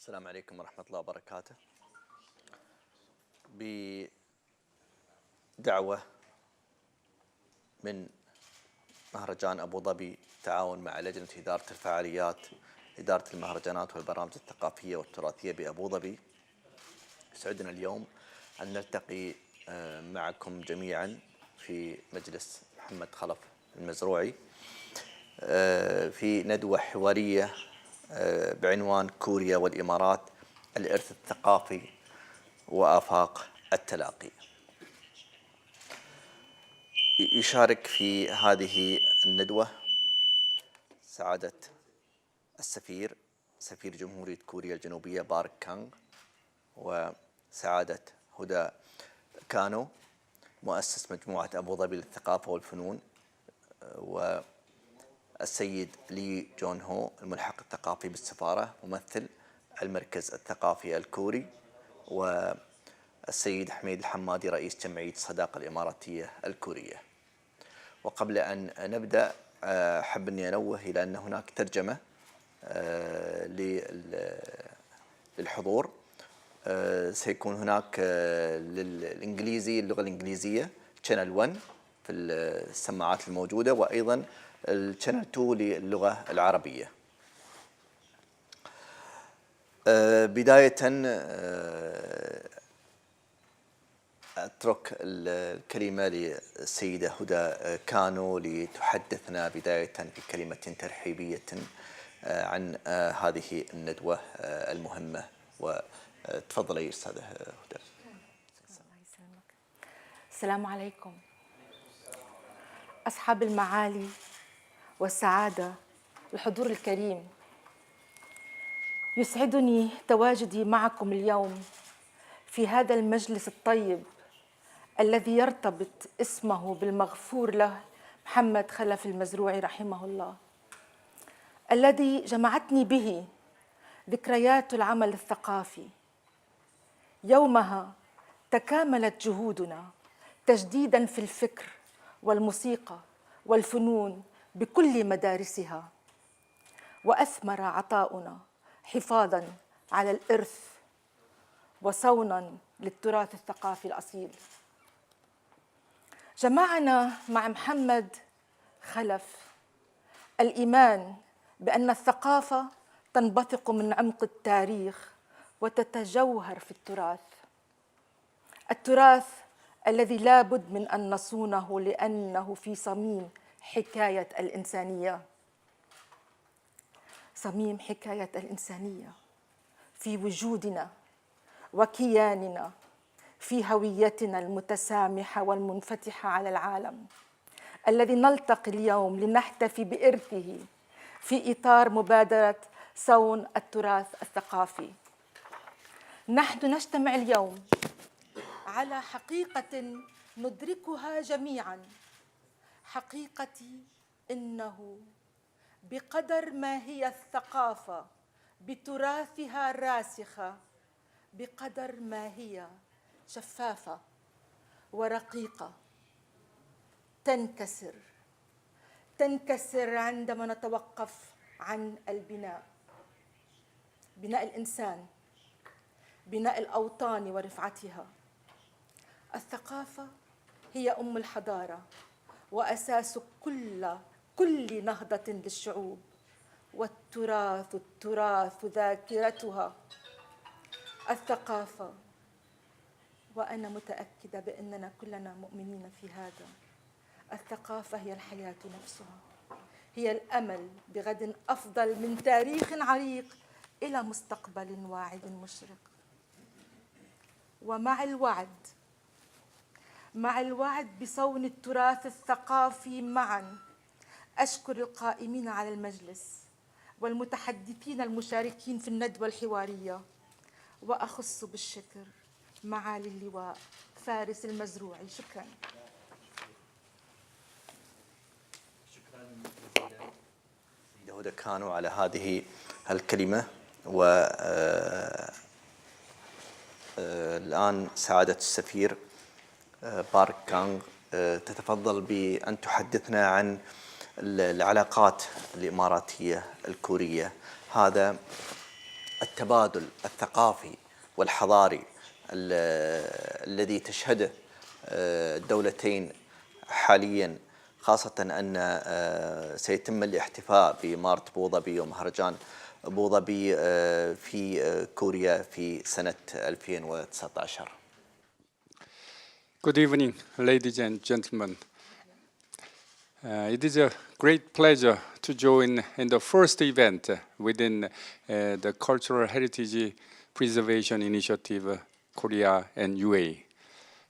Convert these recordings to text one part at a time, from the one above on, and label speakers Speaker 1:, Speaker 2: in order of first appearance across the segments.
Speaker 1: السلام عليكم ورحمة الله وبركاته. بدعوة من مهرجان أبو ظبي تعاون مع لجنة إدارة الفعاليات إدارة المهرجانات والبرامج الثقافية والتراثية بأبو ظبي، يسعدنا اليوم أن نلتقي معكم جميعا في مجلس محمد خلف المزروعي في ندوة حوارية بعنوان كوريا والإمارات، الإرث الثقافي وآفاق التلاقي. يشارك في هذه الندوة سعادة سفير جمهورية كوريا الجنوبية بارك كانغ، وسعادة هدى كانو مؤسس مجموعة أبو ظبي للثقافة والفنون، والسيد لي جون هو الملحق الثقافي بالسفارة ممثل المركز الثقافي الكوري، والسيد حميد الحمادي رئيس جمعية الصداقة الإماراتية الكورية. وقبل أن نبدأ أحب أني أنوه إلى أن هناك ترجمة للحضور، سيكون هناك للإنجليزي اللغة الإنجليزية channel 1 في السماعات الموجودة، وأيضا channel 2 للغة العربية. بداية أترك الكلمة للسيدة هدى كانو لتحدثنا بداية بكلمة ترحيبية عن هذه الندوة المهمة، وتفضلي أستاذة هدى.
Speaker 2: السلام عليكم أصحاب المعالي والسعادة، الحضور الكريم، يسعدني تواجدي معكم اليوم في هذا المجلس الطيب الذي يرتبط اسمه بالمغفور له محمد خلف المزروعي رحمه الله، الذي جمعتني به ذكريات العمل الثقافي. يومها تكاملت جهودنا تجديداً في الفكر والموسيقى والفنون بكل مدارسها، وأثمر عطاؤنا حفاظاً على الإرث وصوناً للتراث الثقافي الأصيل. جمعنا مع محمد خلف الإيمان بأن الثقافة تنبثق من عمق التاريخ وتتجوهر في التراث الذي لا بد من أن نصونه، لأنه في صميم حكاية الإنسانية، صميم حكاية الإنسانية في وجودنا وكياننا، في هويتنا المتسامحة والمنفتحة على العالم، الذي نلتقي اليوم لنحتفي بإرثه في إطار مبادرة صون التراث الثقافي. نحن نجتمع اليوم على حقيقة ندركها جميعاً، حقيقة إنه بقدر ما هي الثقافة بتراثها الراسخة، بقدر ما هي شفافة ورقيقة، تنكسر عندما نتوقف عن بناء الإنسان، بناء الأوطان ورفعتها. الثقافة هي أم الحضارة وأساس كل نهضة للشعوب، والتراث ذاكرتها. الثقافة، وأنا متأكدة بأننا كلنا مؤمنين في هذا، الثقافة هي الحياة نفسها، هي الأمل بغد أفضل من تاريخ عريق إلى مستقبل واعد مشرق. ومع الوعد بصون التراث الثقافي معا، أشكر القائمين على المجلس والمتحدثين المشاركين في الندوة الحوارية، وأخص بالشكر معالي اللواء فارس المزروعي. شكراً.
Speaker 1: هدى كانوا على هذه الكلمة. والآن سعادة السفير بارك كانغ تتفضل بأن تحدثنا عن العلاقات الإماراتية الكورية. هذا التبادل الثقافي والحضاري الذي تشهده الدولتين حاليا، خاصة أن سيتم الاحتفاء بإمارة أبوظبي ومهرجان أبوظبي في كوريا في سنة 2019.
Speaker 3: Good evening, ladies and gentlemen. It is a great pleasure to join in the first event within the Cultural Heritage Preservation Initiative, Korea and UAE.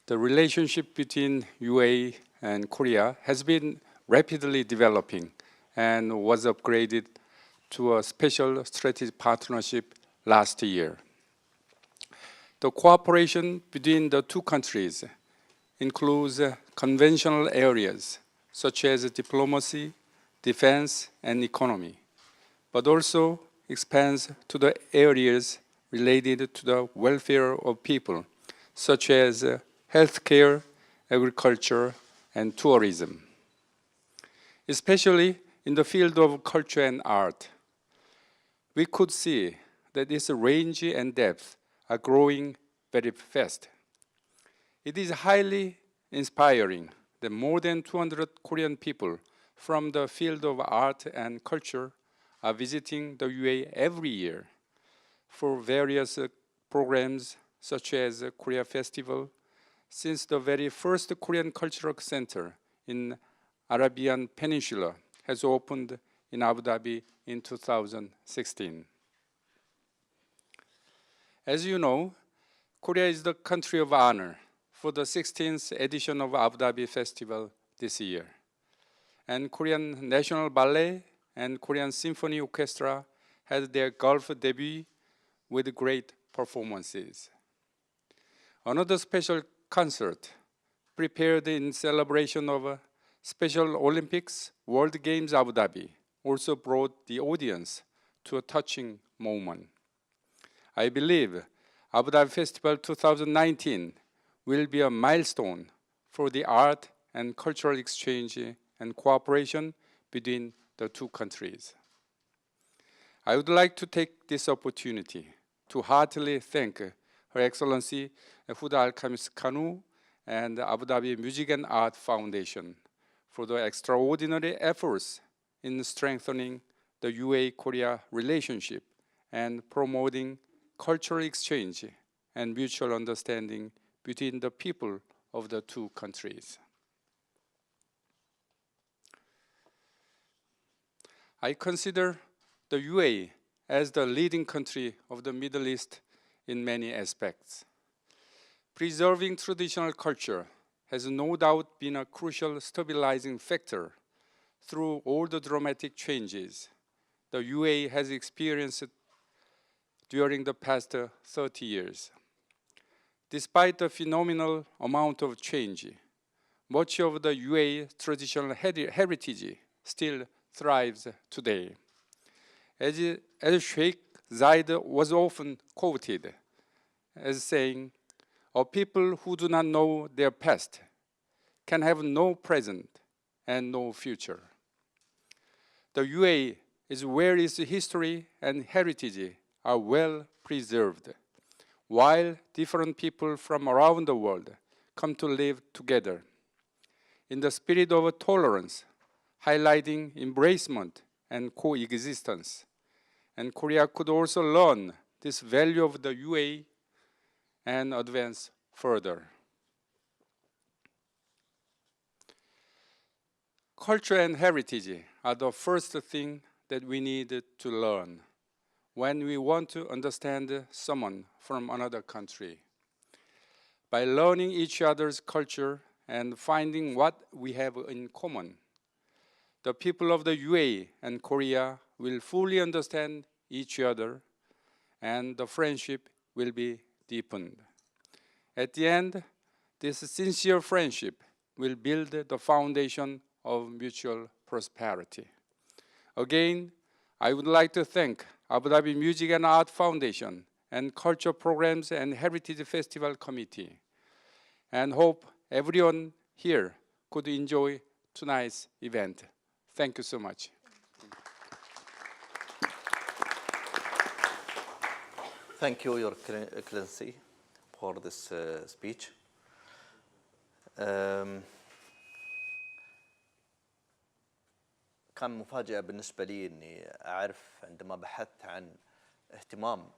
Speaker 3: The relationship between UAE and Korea has been rapidly developing and was upgraded to a special strategic partnership last year. The cooperation between the two countries includes conventional areas such as diplomacy, defense, and economy, but also expands to the areas related to the welfare of people, such as healthcare, agriculture, and tourism. Especially in the field of culture and art, we could see that its range and depth are growing very fast. It is highly inspiring that more than 200 Korean people from the field of art and culture are visiting the UAE every year for various programs such as Korea Festival, since the very first Korean Cultural Center in Arabian Peninsula has opened in Abu Dhabi in 2016. As you know, Korea is the country of honor for the 16th edition of Abu Dhabi Festival this year. And Korean National Ballet and Korean Symphony Orchestra had their Gulf debut with great performances. Another special concert prepared in celebration of Special Olympics World Games Abu Dhabi also brought the audience to a touching moment. I believe Abu Dhabi Festival 2019 will be a milestone for the art and cultural exchange and cooperation between the two countries. I would like to take this opportunity to heartily thank Her Excellency Huda Al-Khamis Kanu and the Abu Dhabi Music and Art Foundation for the extraordinary efforts in strengthening the UAE-Korea relationship and promoting cultural exchange and mutual understanding between the people of the two countries. I consider the UAE as the leading country of the Middle East in many aspects. Preserving traditional culture has no doubt been a crucial stabilizing factor through all the dramatic changes the UAE has experienced during the past 30 years. Despite the phenomenal amount of change, much of the UAE traditional heritage still thrives today. As Sheikh Zayed was often quoted as saying, "A people who do not know their past can have no present and no future." The UAE is where its history and heritage are well preserved, while different people from around the world come to live together in the spirit of tolerance, highlighting embracement and coexistence. And Korea could also learn this value of the UAE and advance further. Culture and heritage are the first thing that we need to learn when we want to understand someone from another country. By learning each other's culture and finding what we have in common, the people of the UAE and Korea will fully understand each other and the friendship will be deepened. At the end, this sincere friendship will build the foundation of mutual prosperity. Again, I would like to thank Abu Dhabi Music and Art Foundation and Culture Programs and Heritage Festival Committee, and hope everyone here could enjoy tonight's event. Thank you so much.
Speaker 1: Thank you, Your Excellency, for this speech. كان مفاجأة بالنسبة لي أني أعرف عندما بحثت عن اهتمام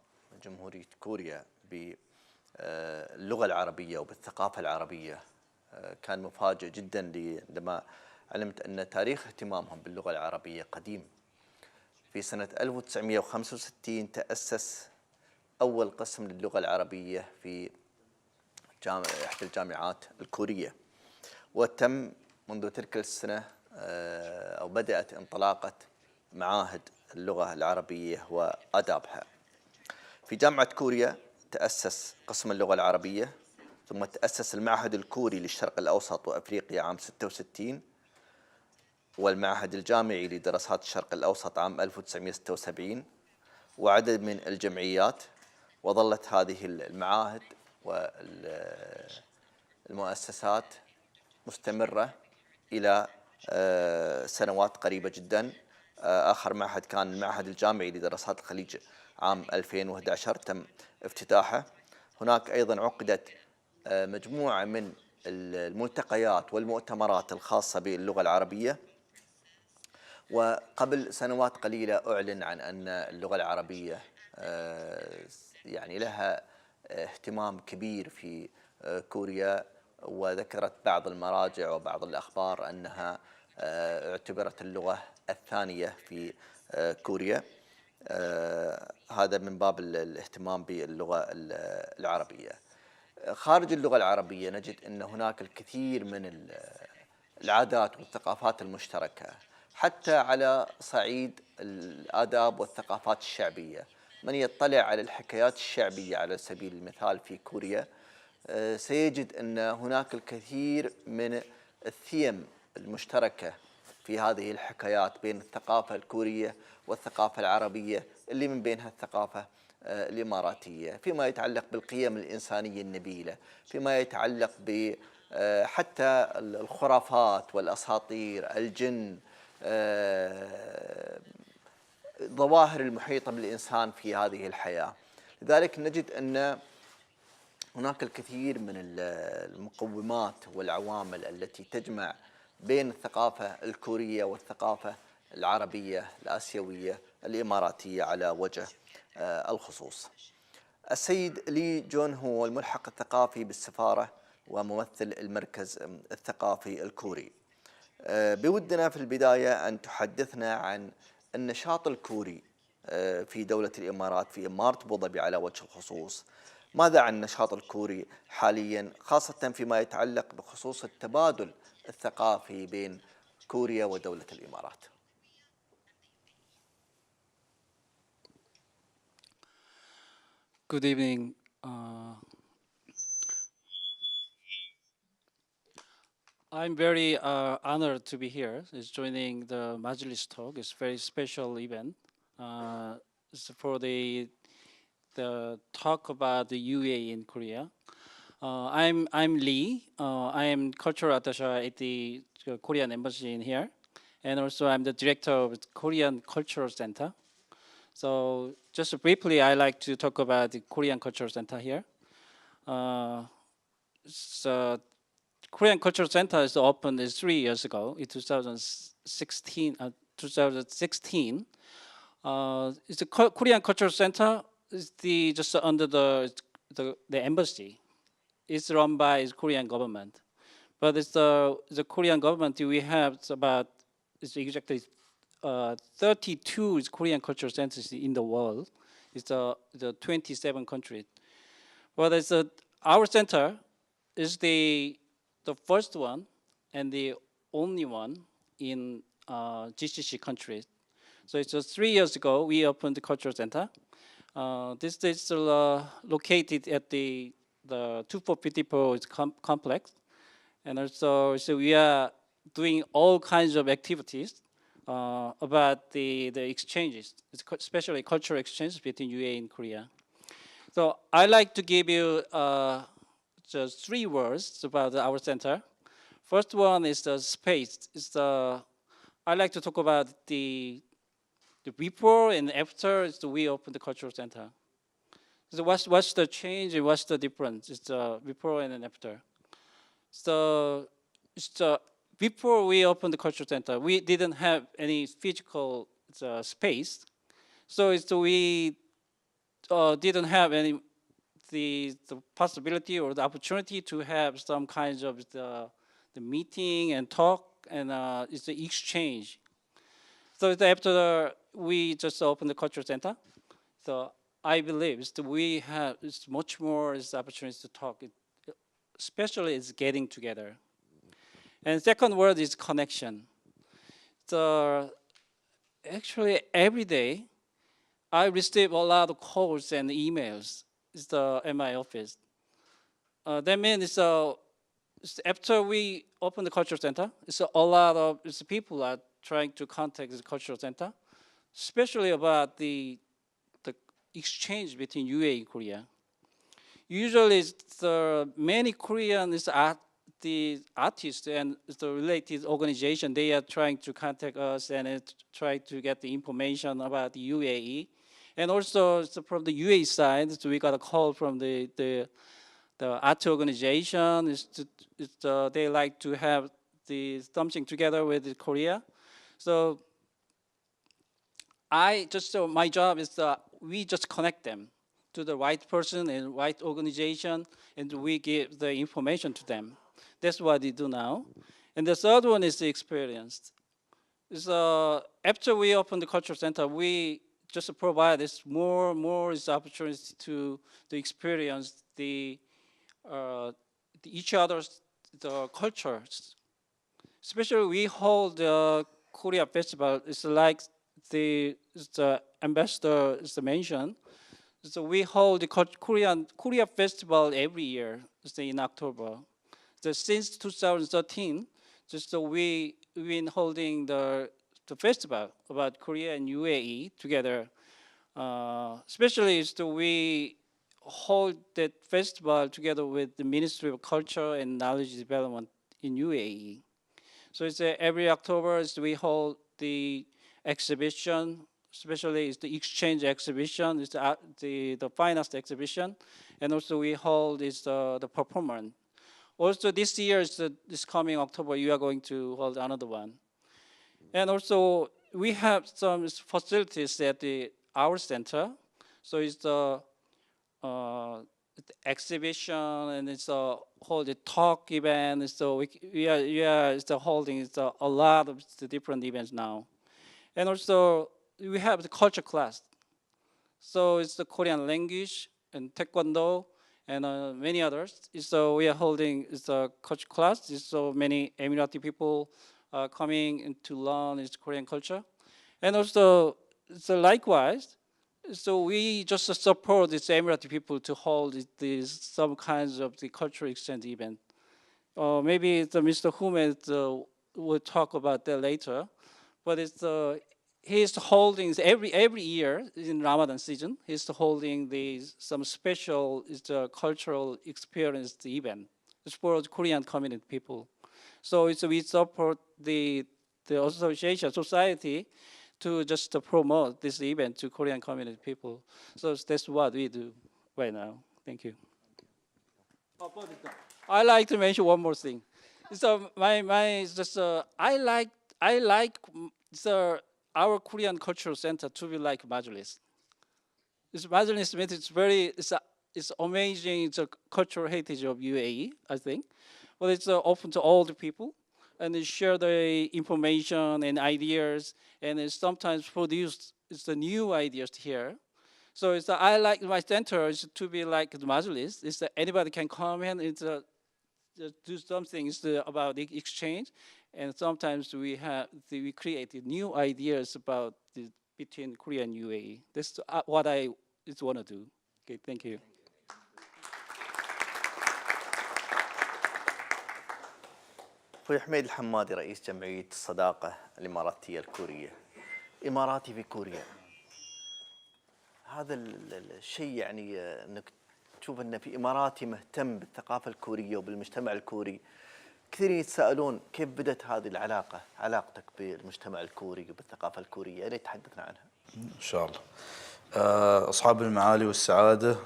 Speaker 1: جمهورية كوريا باللغة العربية وبالثقافة العربية. كان مفاجئ جدا لي عندما علمت أن تاريخ اهتمامهم باللغة العربية قديم. في سنة 1965 تأسس أول قسم للغة العربية في إحدى الجامعات الكورية، وتم منذ تلك السنة أو بدأت انطلاقة معاهد اللغة العربية وآدابها. في جامعة كوريا تأسس قسم اللغة العربية، ثم تأسس المعهد الكوري للشرق الأوسط وأفريقيا عام 66، والمعهد الجامعي لدراسات الشرق الأوسط عام 1976، وعدد من الجمعيات. وظلت هذه المعاهد والمؤسسات مستمرة إلى سنوات قريبة جدا. آخر معهد كان المعهد الجامعي لدراسات الخليج عام 2011 تم افتتاحه. هناك أيضا عقدت مجموعة من الملتقيات والمؤتمرات الخاصة باللغة العربية، وقبل سنوات قليلة أعلن عن أن اللغة العربية يعني لها اهتمام كبير في كوريا، وذكرت بعض المراجع وبعض الأخبار أنها اعتبرت اللغة الثانية في كوريا. هذا من باب الاهتمام باللغة العربية. خارج اللغة العربية نجد أن هناك الكثير من العادات والثقافات المشتركة، حتى على صعيد الآداب والثقافات الشعبية. من يطلع على الحكايات الشعبية على سبيل المثال في كوريا سيجد أن هناك الكثير من الثيم المشتركة في هذه الحكايات بين الثقافة الكورية والثقافة العربية، اللي من بينها الثقافة الإماراتية، فيما يتعلق بالقيم الإنسانية النبيلة، فيما يتعلق حتى الخرافات والأساطير، الجن، ظواهر المحيطة بالإنسان في هذه الحياة. لذلك نجد أن هناك الكثير من المقومات والعوامل التي تجمع بين الثقافة الكورية والثقافة العربية الآسيوية الإماراتية على وجه الخصوص. السيد لي جون هو الملحق الثقافي بالسفارة وممثل المركز الثقافي الكوري. بودنا في البداية أن تحدثنا عن النشاط الكوري في دولة الإمارات، في إمارة أبوظبي على وجه الخصوص. ماذا عن النشاط الكوري حاليا، خاصة فيما يتعلق بخصوص التبادل الثقافي بين كوريا ودولة الإمارات؟
Speaker 4: Good evening. I'm very honored to be here. It's joining the Majlis talk. It's a very special event. It's for the talk about the UA in Korea. I'm Lee. I am cultural attaché at the Korean embassy in here, and also I'm the director of the Korean Cultural Center. So just briefly, I like to talk about the Korean Cultural Center here. So Korean Cultural Center is opened 3 years ago in 2016. 2016. It's a Korean Cultural Center. Is just under the embassy. It's run by the Korean government, but it's the Korean government. We have it's exactly 32 Korean cultural centers in the world. It's the 27 countries. But it's our center is the first one and the only one in GCC countries. So it's just 3 years ago we opened the cultural center. This is located at the 2454 complex, and also so we are doing all kinds of activities about the exchanges, especially cultural exchanges between UAE and Korea. So I like to give you just 3 words about our center. First one is the space. I like to talk about the before and after we opened the cultural center. So what's the change and what's the difference? It's before and then after. So before we opened the cultural center, we didn't have any physical space. So we didn't have any the possibility or the opportunity to have some kinds of the meeting and talk and it's the exchange. So after we just opened the cultural center, so I believe we have much more opportunities to talk, especially it's getting together. And second word is connection. So actually every day I receive a lot of calls and emails in my office. That means after we open the cultural center, a lot of people are trying to contact the cultural center, especially about the exchange between UAE and Korea. Usually, many Korean the artists and the related organization, they are trying to contact us and try to get the information about the UAE. And also from the UAE side, we got a call from the art organization. They like to have something together with Korea. So my job is we just connect them to the right person and right organization, and we give the information to them. That's what we do now. And the third one is the experience. After we open the cultural center, we just provide more opportunities to experience each other's cultures. Especially we hold the Korea Festival. It's like the ambassador mentioned. So we hold the Korea Festival every year, in October. So since 2013, we've been holding the festival about Korea and UAE together. Especially we hold that festival together with the Ministry of Culture and Knowledge Development in UAE. So every October we hold the exhibition, especially it's the exchange exhibition, it's the finest exhibition, and also we hold the performance. Also this year, this coming October, you are going to hold another one. And also we have some facilities at our center. So it's the exhibition and it's hold a talk event. So we are holding a lot of the different events now. And also we have the culture class. So it's the Korean language and Taekwondo and many others. So we are holding the culture class. So many Emirati people coming to learn Korean culture. And also, likewise, so we just support these Emirati people to hold some kinds of the cultural exchange event. Maybe Mr. Humed will talk about that later. But he's holding every year in Ramadan season. He's holding some special cultural experience event. It's for the Korean community people. So we support the association society to just promote this event to Korean community people. So that's what we do right now. Thank you. I like to mention one more thing. So I like our Korean Cultural Center to be like Majlis. Majlis means it's amazing. It's a cultural heritage of UAE, I think. But it's open to all the people, and they share the information and ideas, and it sometimes produce the new ideas here. So I like my center is to be like the Majlis. It's anybody can come in and do something about the exchange, and sometimes we created new ideas about between Korea and UAE. That's what I want to do. Okay, thank you.
Speaker 1: أخوي حميد الحمادي رئيس جمعية الصداقة الإماراتية الكورية. إماراتي في كوريا. هذا الشيء يعني أنك تشوف أن في إماراتي مهتم بالثقافة الكورية وبالمجتمع الكوري. كثيرين يتساءلون كيف بدأت هذه العلاقة، علاقتك بالمجتمع الكوري وبالثقافة الكورية؟ يا ريت تحدثنا عنها.
Speaker 5: إن شاء الله. أصحاب المعالي والسعادة،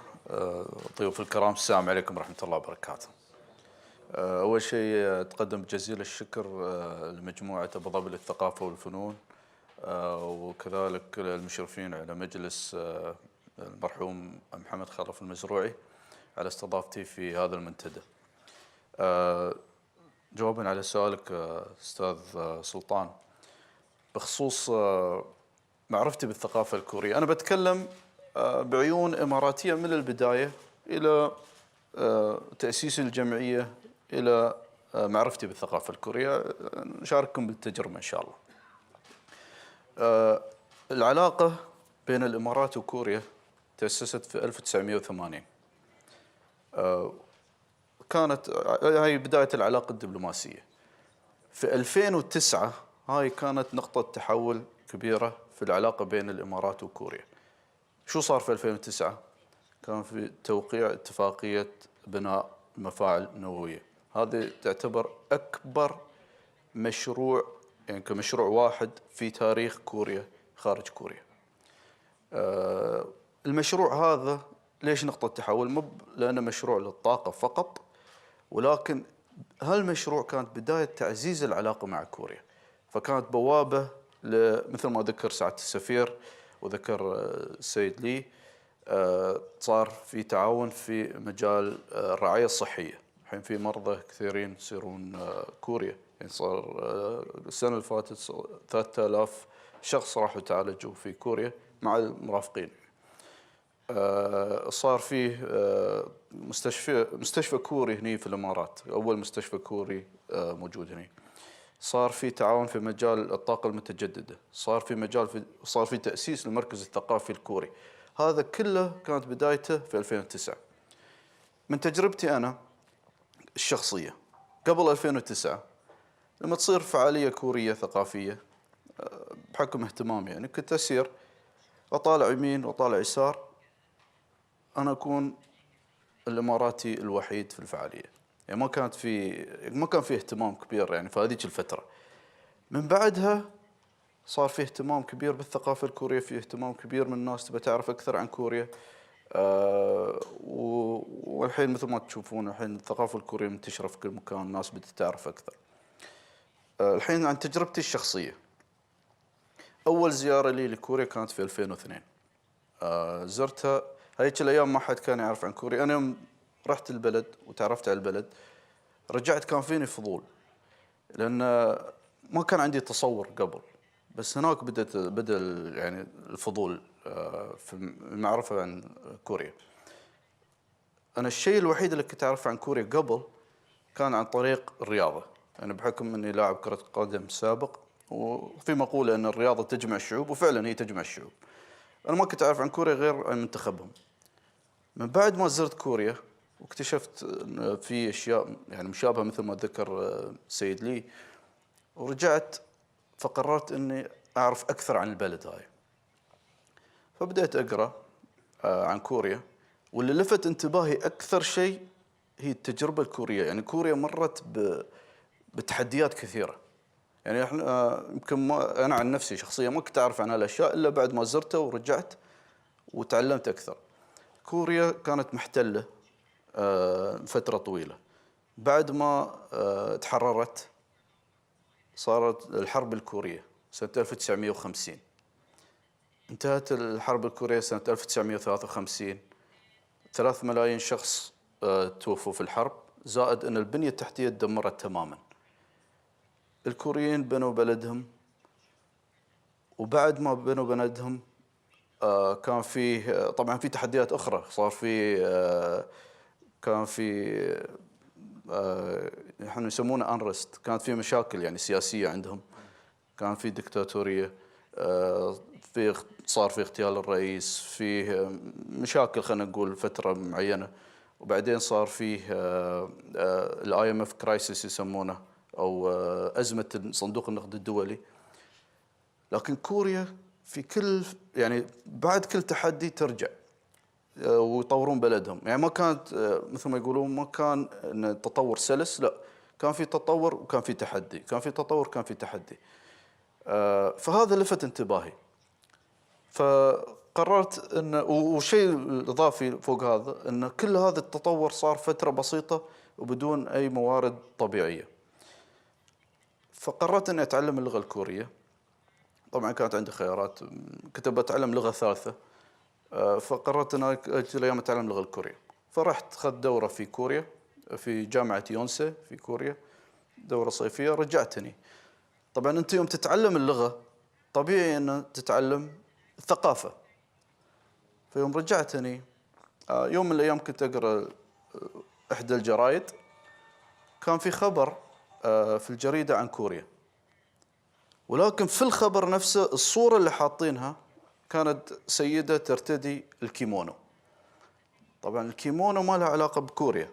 Speaker 5: ضيوف الكرام، السلام عليكم ورحمة الله وبركاته. أول شيء أتقدم بجزيل الشكر لمجموعة أبو ظبي للثقافة والفنون، وكذلك المشرفين على مجلس المرحوم محمد خلف المزروعي على استضافتي في هذا المنتدى. جوابا على سؤالك أستاذ سلطان بخصوص معرفتي بالثقافة الكورية، أنا بتكلم بعيون إماراتية من البداية إلى تأسيس الجمعية إلى معرفتي بالثقافة الكورية. نشارككم بالتجربة إن شاء الله. العلاقة بين الإمارات وكوريا تأسست في 1980. كانت هاي بداية العلاقة الدبلوماسية. في 2009 هاي كانت نقطة تحول كبيرة في العلاقة بين الإمارات وكوريا. شو صار في 2009؟ كان في توقيع اتفاقية بناء مفاعل نووية. هذه تعتبر أكبر مشروع، يعني كمشروع واحد في تاريخ كوريا خارج كوريا. المشروع هذا ليش نقطة تحول؟ مو لأنه مشروع للطاقة فقط، ولكن هالمشروع كانت بداية تعزيز العلاقة مع كوريا. فكانت بوابة مثل ما ذكر سعادة السفير وذكر السيد لي، صار في تعاون في مجال الرعاية الصحية. الحين في مرضى كثيرين يصيرون كوريا، يعني صار السنة اللي فاتت 3000 شخص راحوا تعالجوا في كوريا مع المرافقين. صار فيه مستشفى كوري هني في الإمارات، أول مستشفى كوري موجود هني. صار في تعاون في مجال الطاقة المتجددة، صار في تأسيس المركز الثقافي الكوري. هذا كله كانت بدايته في 2009. من تجربتي أنا الشخصية قبل 2009 لما تصير فعالية كورية ثقافية بحكم اهتمامي، يعني كنت أسير أطالع يمين وأطالع يسار، أنا أكون الإماراتي الوحيد في الفعالية. يعني ما كان في اهتمام كبير يعني في هذيك الفترة. من بعدها صار في اهتمام كبير بالثقافة الكورية، في اهتمام كبير من الناس تبى تعرف أكثر عن كوريا. والحين مثل ما تشوفون الحين الثقافة الكورية منتشرة في كل مكان، الناس بدها تعرف أكثر. الحين عن تجربتي الشخصية، أول زيارة لي لكوريا كانت في 2002. زرتها هيك الأيام ما حد كان يعرف عن كوريا. أنا يوم رحت البلد وتعرفت على البلد رجعت كان فيني فضول، لأن ما كان عندي تصور قبل، بس هناك بدأ يعني الفضول في المعرفة عن كوريا. أنا الشيء الوحيد اللي كنت أعرفه عن كوريا قبل كان عن طريق الرياضة، يعني بحكم أني لاعب كرة قدم سابق، وفي مقولة أن الرياضة تجمع الشعوب، وفعلا هي تجمع الشعوب. أنا ما كنت أعرف عن كوريا غير عن منتخبهم. من بعد ما زرت كوريا واكتشفت في أشياء يعني مشابهة مثل ما ذكر سيد لي، ورجعت فقررت أني أعرف أكثر عن البلد هاي. فبدأت أقرأ عن كوريا، واللي لفت انتباهي أكثر شيء هي التجربة الكورية. يعني كوريا مرت بتحديات كثيرة. يعني احنا يمكن أنا عن نفسي شخصيا ما كنت أعرف عن هالأشياء إلا بعد ما زرتها ورجعت وتعلمت أكثر. كوريا كانت محتلة فترة طويلة. بعد ما تحررت صارت الحرب الكورية سنة 1950. انتهت الحرب الكورية سنة 1953. 3 ملايين شخص توفوا في الحرب، زائد أن البنية التحتية تدمرت تماماً. الكوريين بنوا بلدهم، وبعد ما بنوا بلدهم كان فيه طبعاً في تحديات أخرى. صار في كان في احنا يسمونه أنرست، كانت في مشاكل يعني سياسية عندهم، كان في دكتاتورية، صار في اغتيال الرئيس، فيه مشاكل خلينا نقول فترة معينة. وبعدين صار فيه الADMAF كرايسيس يسمونه، أو أزمة صندوق النقد الدولي. لكن كوريا في يعني بعد كل تحدي ترجع ويطورون بلدهم. يعني ما كانت مثل ما يقولون ما كان التطور سلس، لا، كان في تطور وكان في تحدي، كان في تطور وكان في تحدي. فهذا لفت انتباهي. قررت ان وشيء اضافي فوق هذا ان كل هذا التطور صار فتره بسيطه وبدون اي موارد طبيعيه. فقررت اني اتعلم اللغه الكوريه. طبعا كانت عندي خيارات، كنت بتعلم لغه ثالثه، فقررت ان اجي الايام اتعلم اللغه الكوريه. فرحت اخذت دوره في كوريا في جامعه يونسي في كوريا، دوره صيفيه. رجعتني. طبعا انت يوم تتعلم اللغه طبيعي ان تتعلم الثقافه. فيوم رجعتني يوم من الايام كنت اقرا احدى الجرايد، كان في خبر في الجريده عن كوريا، ولكن في الخبر نفسه الصوره اللي حاطينها كانت سيده ترتدي الكيمونو. طبعا الكيمونو ما له علاقه بكوريا.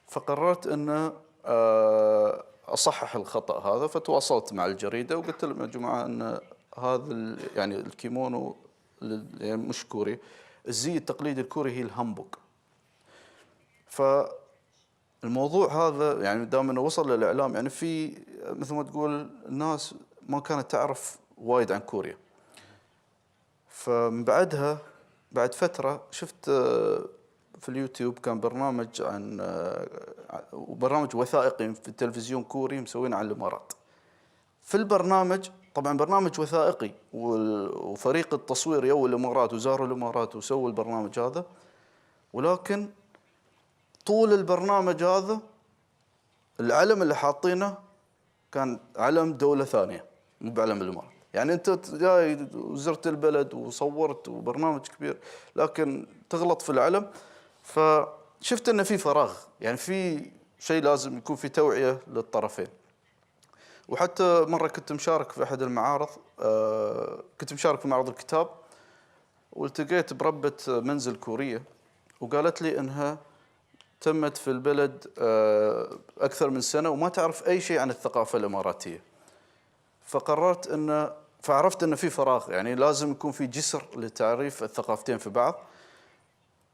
Speaker 5: فقررت ان اصحح الخطا هذا. فتواصلت مع الجريده وقلت لهم يا جماعه ان هذا يعني الكيمونو يعني مش كوري، الزي التقليدي الكوري هي الهامبوك. فالموضوع هذا يعني دام انه وصل للاعلام، يعني في مثل ما تقول الناس ما كانت تعرف وايد عن كوريا. فمن بعدها بعد فتره شفت في اليوتيوب كان برنامج عن برنامج وثائقي في التلفزيون كوري مسوينه عن الامارات. في البرنامج طبعا برنامج وثائقي وفريق التصوير يو الامارات وزاروا الامارات وسووا البرنامج هذا، ولكن طول البرنامج هذا العلم اللي حاطينه كان علم دولة ثانية مو بعلم الامارات. يعني انت جاي وزرت البلد وصورت وبرنامج كبير لكن تغلط في العلم. فشفت ان في فراغ، يعني في شيء لازم يكون في توعية للطرفين. وحتى مرة كنت مشارك في أحد المعارض، كنت مشارك في معرض الكتاب، والتقيت بربة منزل كورية وقالت لي إنها تمت في البلد أكثر من سنة وما تعرف أي شيء عن الثقافة الإماراتية. فعرفت إن في فراغ، يعني لازم يكون في جسر لتعريف الثقافتين في بعض.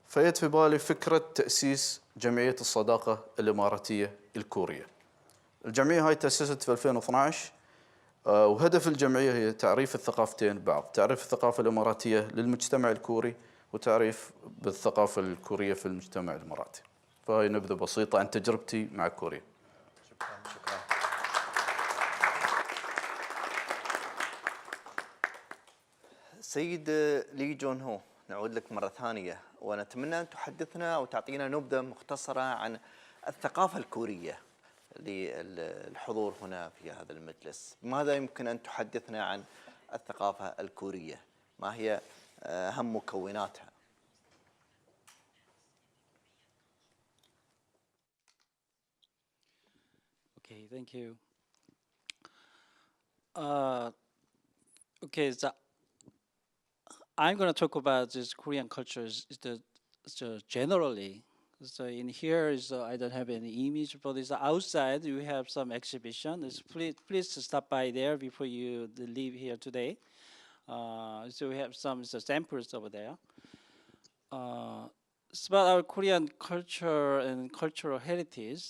Speaker 5: فجت في بالي فكرة تأسيس جمعية الصداقة الإماراتية الكورية. الجمعية هاي تأسست في 2012، وهدف الجمعية هي تعريف الثقافتين ببعض، تعريف الثقافة الإماراتية للمجتمع الكوري وتعريف بالثقافة الكورية في المجتمع الإماراتي. فهاي نبذة بسيطة عن تجربتي مع كوريا.
Speaker 1: شكرا. سيد لي جون هو، نعود لك مرة ثانية ونتمنى أن تحدثنا أو تعطينا نبذة مختصرة عن الثقافة الكورية للحضور هنا في هذا المجلس. ماذا يمكن أن تحدثنا عن الثقافة الكورية؟ ما هي أهم مكوناتها؟
Speaker 4: Okay, thank you. Okay, so I'm going to talk about this Korean culture generally. So in here is I don't have any image, but it's outside we have some exhibition. Please stop by there before you leave here today. So we have some samples over there. It's about our Korean culture and cultural heritage.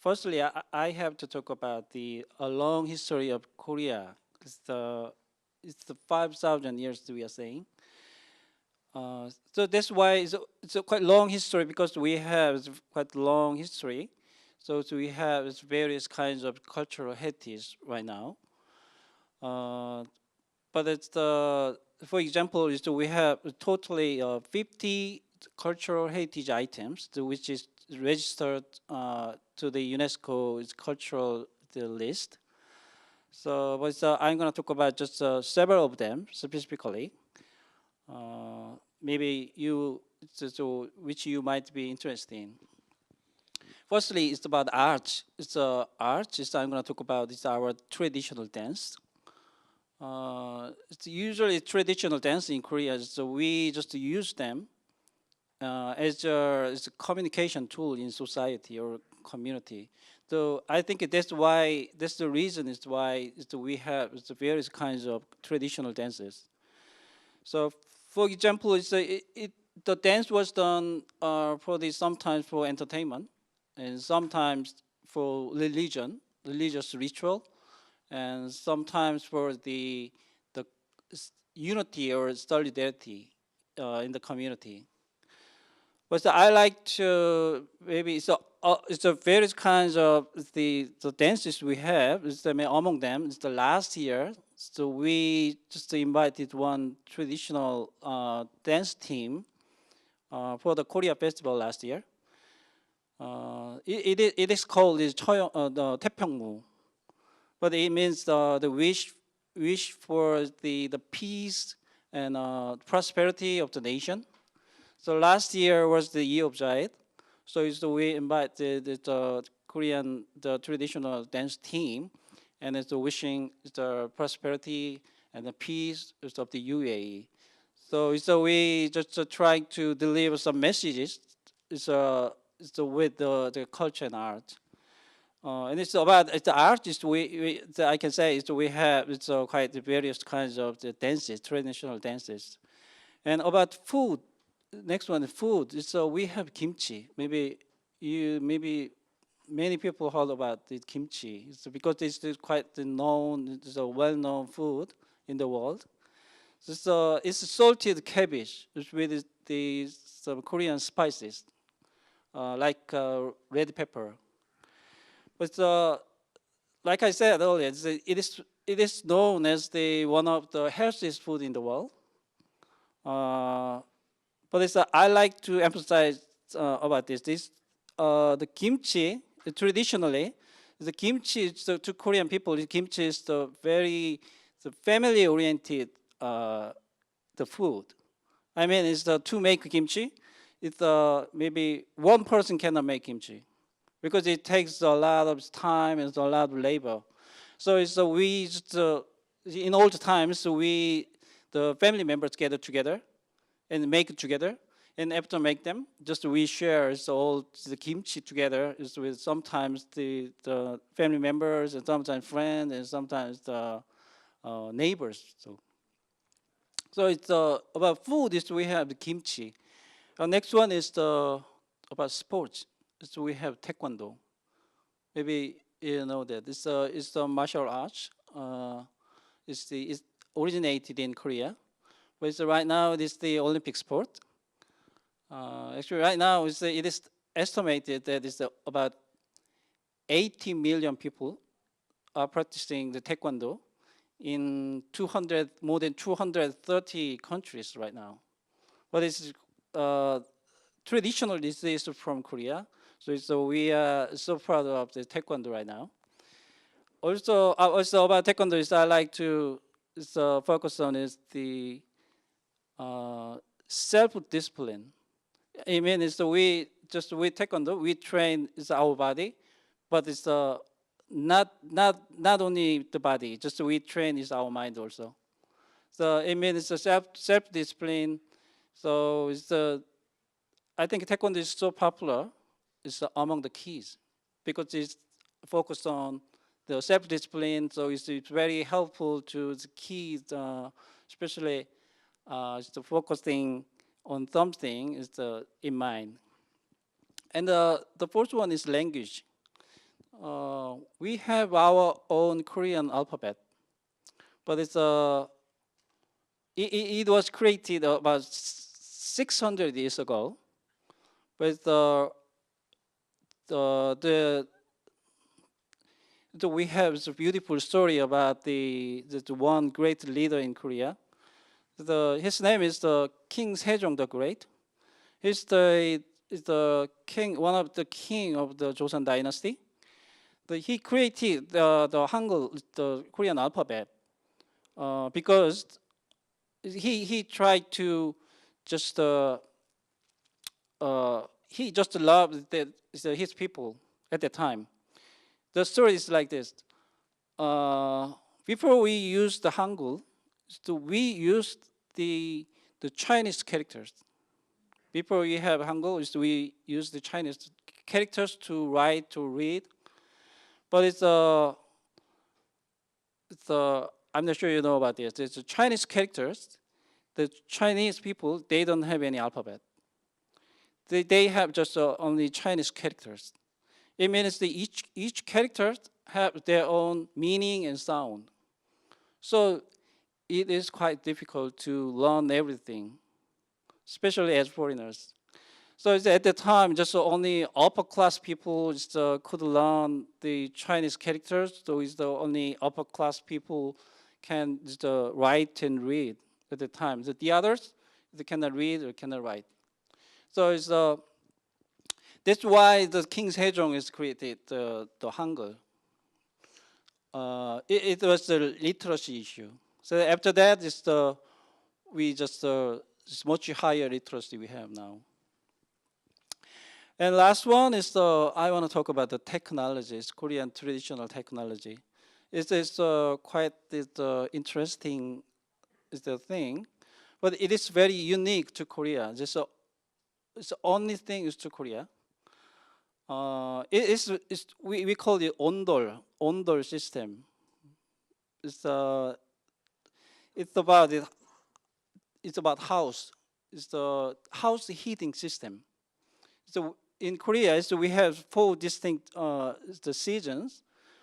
Speaker 4: Firstly, I have to talk about a long history of Korea. It's the 5,000 years we are saying. So that's why it's a quite long history, because we have quite long history. So we have various kinds of cultural heritage right now. But it's for example, we have totally 50 cultural heritage items, which is registered to the UNESCO's cultural list. So I'm going to talk about just several of them specifically. Maybe which you might be interested in. Firstly, it's about art. It's art. I'm going to talk about our traditional dance. It's usually traditional dance in Korea, so we just use them as a communication tool in society or community. So I think that's the reason is why we have various kinds of traditional dances. So for example, the dance was done sometimes for entertainment, and sometimes for religious ritual, and sometimes for the unity or solidarity in the community. But I like to maybe it's a various kinds of the dances we have. Among them, it's the last year. So we just invited one traditional dance team for the Korea Festival last year. It is called the 태평무, but it means the wish for the peace and prosperity of the nation. So last year was the year of Jahit. So we invited the Korean traditional dance team, and it's wishing the prosperity and the peace of the UAE. So we just trying to deliver some messages. It's with the culture and art. And it's about the art. I can say we have quite various kinds of the dances, traditional dances, and about food. Next one, food. So we have kimchi. Maybe many people heard about the kimchi. It's because it's quite known. It's a well-known food in the world. So it's salted cabbage with some Korean spices, like red pepper. But like I said earlier, it is known as one of the healthiest food in the world. But I like to emphasize about this. The kimchi, traditionally, the kimchi to Korean people, the kimchi is the family-oriented the food. I mean, it's to make kimchi. It's maybe one person cannot make kimchi because it takes a lot of time and a lot of labor. So we in old times the family members gather together and make it together, and after make them, just we share all the kimchi together with sometimes the family members and sometimes friends and sometimes the neighbors. So it's about food. We have the kimchi. Next one is about sports. So we have taekwondo. Maybe you know that it's the martial arts. It's originated in Korea. But right now, it is the Olympic sport. Actually, right now, it is estimated that it's about 80 million people are practicing the taekwondo in more than 230 countries right now. But it's traditionally this is from Korea. So we are so proud of the taekwondo right now. Also about taekwondo is I like to focus on is the self-discipline. I mean, with taekwondo, we train our body, but it's not only the body. Just we train is our mind also. So I mean, it's a self-discipline. So I think taekwondo is so popular. It's among the kids because it's focused on the self-discipline. So it's very helpful to the kids, especially focusing on something is in mind. And the first one is language. We have our own Korean alphabet, but it was created about 600 years ago. But we have a beautiful story about the one great leader in Korea. His name is the King Sejong the Great. He's the king, one of the king of the Joseon dynasty. He created the Hangul, the Korean alphabet, because he tried to just he just loved his people at the time. The story is like this. Before we used the Hangul, so we used the Chinese characters. Before we have Hangul, we use the Chinese characters to write, to read. But I'm not sure you know about this. It's the Chinese characters. The Chinese people, they don't have any alphabet. They have just only Chinese characters. It means that each character have their own meaning and sound. So it is quite difficult to learn everything, especially as foreigners. So at the time, just only upper class people just, could learn the Chinese characters. So it's the only upper class people can just, write and read at the time. The others, they cannot read or cannot write. So it's, that's why the King Sejong is created the Hangul. It was the literacy issue. So after that, it's the it's much higher literacy we have now. And last one is I want to talk about the technologies, Korean traditional technology. It is quite interesting is the thing, but it is very unique to Korea. It's the only thing is to Korea. We call it ondol system. It's about house. It's the house heating system. So in Korea, we have 4 distinct the seasons,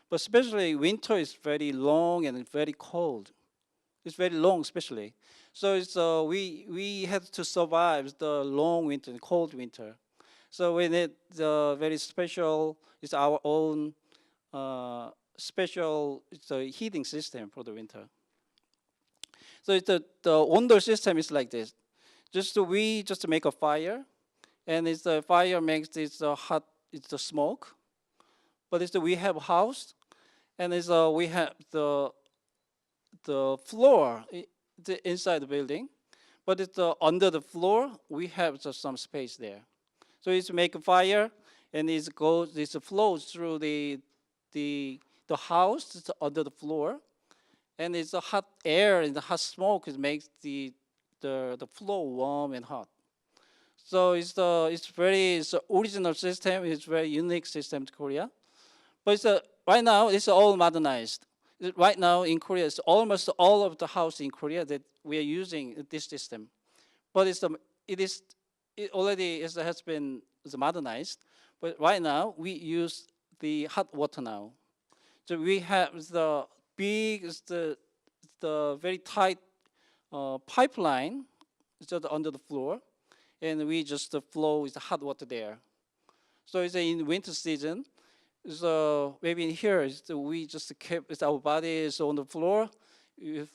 Speaker 4: but especially winter is very long and very cold. It's very long, especially. So we have to survive the long winter and cold winter. So we need the very special. It's our own special heating system for the winter. So the ondol system is like this. We just make a fire. And the fire makes this hot, it's the smoke. But we have a house, and we have the floor inside the building. But under the floor, we have some space there. So it's make a fire, and it flows through the house. It's under the floor, and it's a hot air and the hot smoke. It makes the floor warm and hot. So it's original system. It's very unique system to Korea. But right now it's all modernized. Right now in Korea, it's almost all of the house in Korea that we are using this system. But it already has been modernized. But right now we use the hot water now. So we have the big, the very tight pipeline just under the floor. And we just flow with the hot water there. So it's in winter season. So maybe in here, we just keep our body is on the floor. You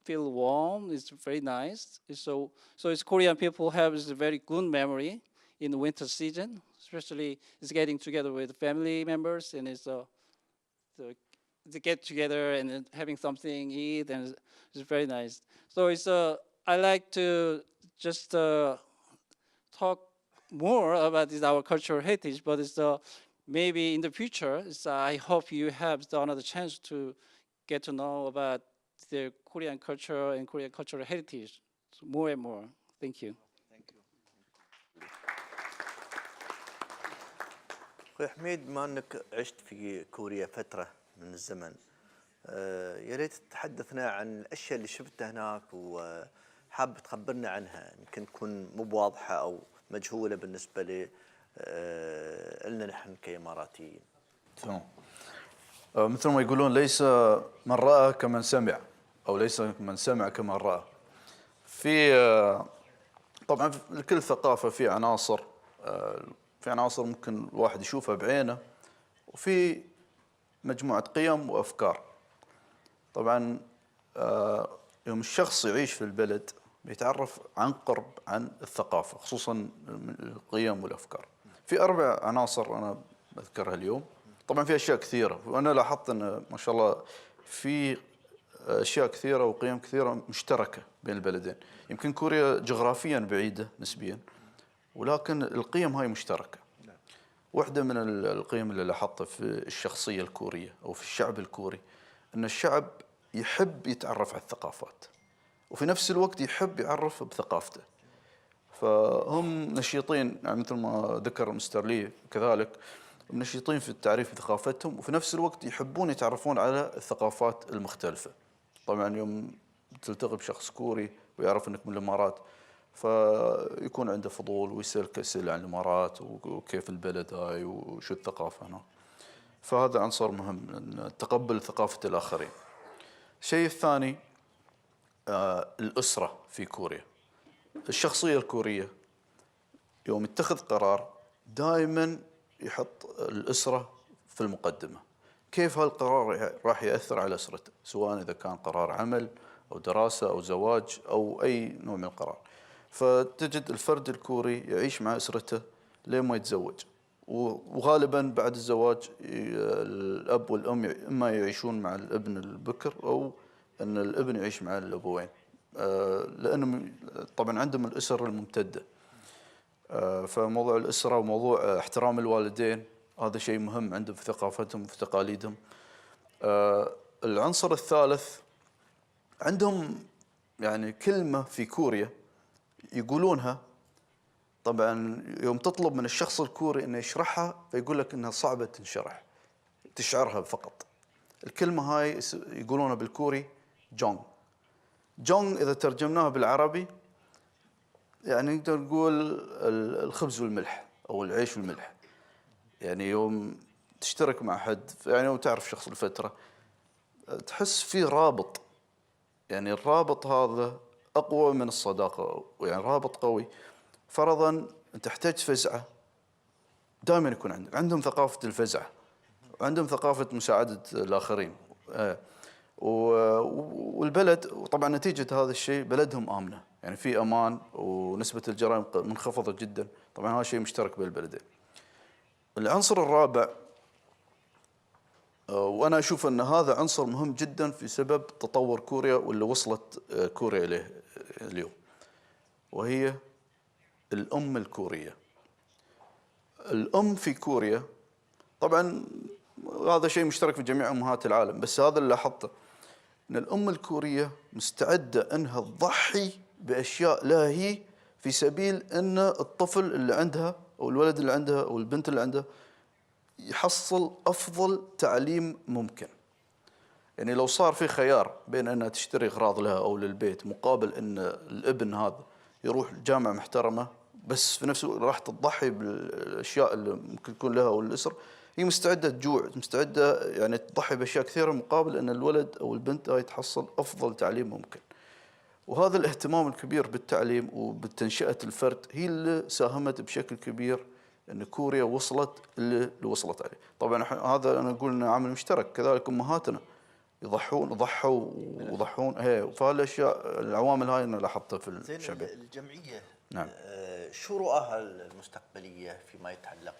Speaker 4: feel warm. It's very nice. So it's Korean people have a very good memory in the winter season, especially it's getting together with family members, and it's to get together and having something eat, and it's very nice. So I like to just talk more about our cultural heritage, but maybe in the future, I hope you have another chance to get to know about the Korean culture and Korean cultural heritage more and more. Thank you.
Speaker 1: أخوي حميد، بما أنك عشت في كوريا فترة من الزمن، يا ريت تحدثنا عن الأشياء اللي شفتها هناك وحاب تخبرنا عنها، يمكن تكون مو بواضحة أو مجهولة بالنسبة لنا نحن كإماراتيين.
Speaker 5: تمام. مثل ما يقولون ليس من رأى كمن سمع، أو ليس من سمع كمن رأى. طبعا لكل ثقافة في عناصر ممكن الواحد يشوفها بعينه، وفي مجموعة قيم وأفكار. طبعا يوم الشخص يعيش في البلد بيتعرف عن قرب عن الثقافة، خصوصا القيم والأفكار. في 4 عناصر أنا أذكرها اليوم. طبعا في أشياء كثيرة، وأنا لاحظت أن ما شاء الله في أشياء كثيرة وقيم كثيرة مشتركة بين البلدين. يمكن كوريا جغرافيا بعيدة نسبيا، ولكن القيم هاي مشتركة. واحدة من القيم اللي لاحظتها في الشخصية الكورية أو في الشعب الكوري، أن الشعب يحب يتعرف على الثقافات، وفي نفس الوقت يحب يعرف بثقافته. فهم نشيطين، يعني مثل ما ذكر مستر لي كذلك، نشيطين في التعريف بثقافتهم، وفي نفس الوقت يحبون يتعرفون على الثقافات المختلفة. طبعا يوم تلتقي بشخص كوري ويعرف أنك من الإمارات، فيكون عنده فضول ويسألك أسئلة عن الإمارات وكيف البلد هاي وشو الثقافة هنا. فهذا عنصر مهم، أن تقبل ثقافة الآخرين. الشيء الثاني الأسرة في كوريا. الشخصية الكورية يوم يتخذ قرار دائما يحط الأسرة في المقدمة. كيف هالقرار راح يأثر على أسرته، سواء إذا كان قرار عمل أو دراسة أو زواج أو أي نوع من القرار. فتجد الفرد الكوري يعيش مع أسرته لين ما يتزوج، وغالبا بعد الزواج الأب والأم إما يعيشون مع الابن البكر أو أن الابن يعيش مع الأبوين، لأنهم طبعا عندهم الأسر الممتدة. فموضوع الأسرة وموضوع احترام الوالدين هذا شيء مهم عندهم في ثقافتهم وفي تقاليدهم. العنصر الثالث عندهم يعني كلمة في كوريا يقولونها، طبعا يوم تطلب من الشخص الكوري انه يشرحها فيقول لك انها صعبة تنشرح، تشعرها فقط. الكلمة هاي يقولونها بالكوري جونغ. جونغ إذا ترجمناها بالعربي يعني نقدر نقول الخبز والملح أو العيش والملح. يعني يوم تشترك مع حد يعني وتعرف شخص لفترة تحس فيه رابط، يعني الرابط هذا أقوى من الصداقة، يعني رابط قوي. فرضاً أنت تحتاج فزعة دائما يكون عندهم ثقافة الفزعة، وعندهم ثقافة مساعدة الآخرين. والبلد وطبعا نتيجة هذا الشيء بلدهم آمنة، يعني في أمان ونسبة الجرائم منخفضة جدا. طبعا هذا شيء مشترك بين البلدين. العنصر الرابع وأنا أشوف أن هذا عنصر مهم جدا في سبب تطور كوريا واللي وصلت كوريا إليه اليوم، وهي الأم الكورية. الأم في كوريا طبعا هذا شيء مشترك في جميع أمهات العالم، بس هذا اللي لاحظته أن الأم الكورية مستعدة أنها تضحي بأشياء لها هي في سبيل أن الطفل اللي عندها أو الولد اللي عندها أو البنت اللي عندها يحصل أفضل تعليم ممكن. يعني لو صار في خيار بين أنها تشتري أغراض لها أو للبيت مقابل أن الابن هذا يروح جامعة محترمة، بس في نفس الوقت راح تضحي بالأشياء اللي ممكن تكون لها أو الأسرة، هي مستعدة تجوع، مستعدة يعني تضحي بأشياء كثيرة مقابل أن الولد أو البنت هاي تحصل أفضل تعليم ممكن. وهذا الاهتمام الكبير بالتعليم وبالتنشئة الفرد هي اللي ساهمت بشكل كبير أن كوريا وصلت اللي وصلت عليه. طبعا هذا أنا أقول أنه عامل مشترك، كذلك أمهاتنا ضحوا وضحون فهالاشياء العوامل هاي انا لاحظتها في الشعب.
Speaker 1: الجمعيه
Speaker 5: نعم.
Speaker 1: شو رؤاها المستقبليه فيما يتعلق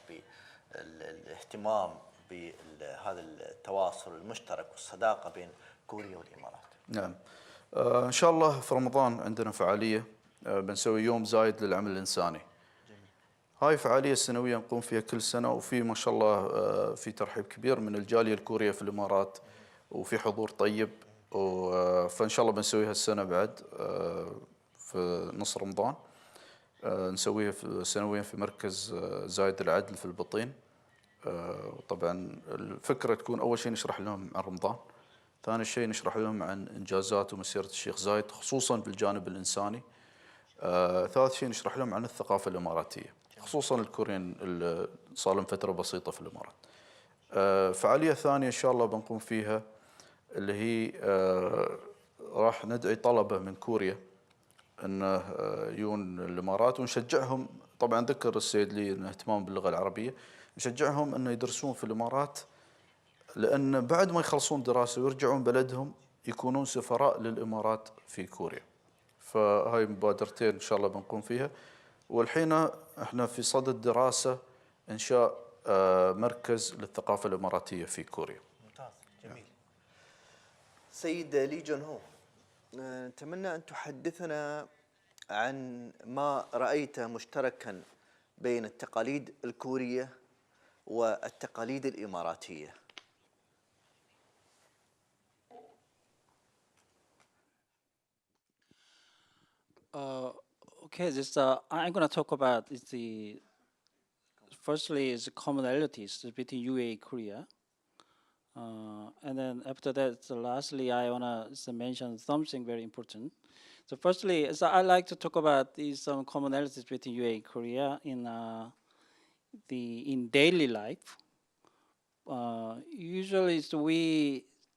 Speaker 1: بالاهتمام بهذا التواصل المشترك والصداقه بين كوريا والامارات؟
Speaker 5: نعم. ان شاء الله في رمضان عندنا فعاليه بنسوي يوم زايد للعمل الانساني. جميل. هاي فعاليه سنويه نقوم فيها كل سنه، وفي ما شاء الله في ترحيب كبير من الجاليه الكوريه في الامارات، وفي حضور طيب. فإن شاء الله بنسويها السنة بعد في نص رمضان. نسويها سنويا في مركز زايد العدل في البطين. طبعا الفكرة تكون أول شيء نشرح لهم عن رمضان، ثاني شيء نشرح لهم عن إنجازات ومسيرة الشيخ زايد خصوصا بالجانب الإنساني، ثالث شيء نشرح لهم عن الثقافة الإماراتية خصوصا الكوريين اللي صار لهم فترة بسيطة في الإمارات. فعالية ثانية إن شاء الله بنقوم فيها اللي هي راح ندعي طلبة من كوريا أنه يجون الإمارات ونشجعهم. طبعا ذكر السيد لي أن اهتمام باللغة العربية، نشجعهم أنه يدرسون في الإمارات، لأن بعد ما يخلصون دراسة ويرجعون بلدهم يكونون سفراء للإمارات في كوريا. فهاي مبادرتين إن شاء الله بنقوم فيها. والحين احنا في صدد دراسة إنشاء مركز للثقافة الإماراتية في كوريا.
Speaker 1: ممتاز، جميل. سيد لي جون هو، نتمنى أن تحدثنا عن ما رأيته مشتركا بين التقاليد الكورية والتقاليد الإماراتية.
Speaker 4: Okay, this I'm going to talk about firstly is commonalities between UAE Korea, and then after that, lastly, I want to mention something very important. So firstly, I like to talk about some commonalities between UAE Korea in daily life. Usually, we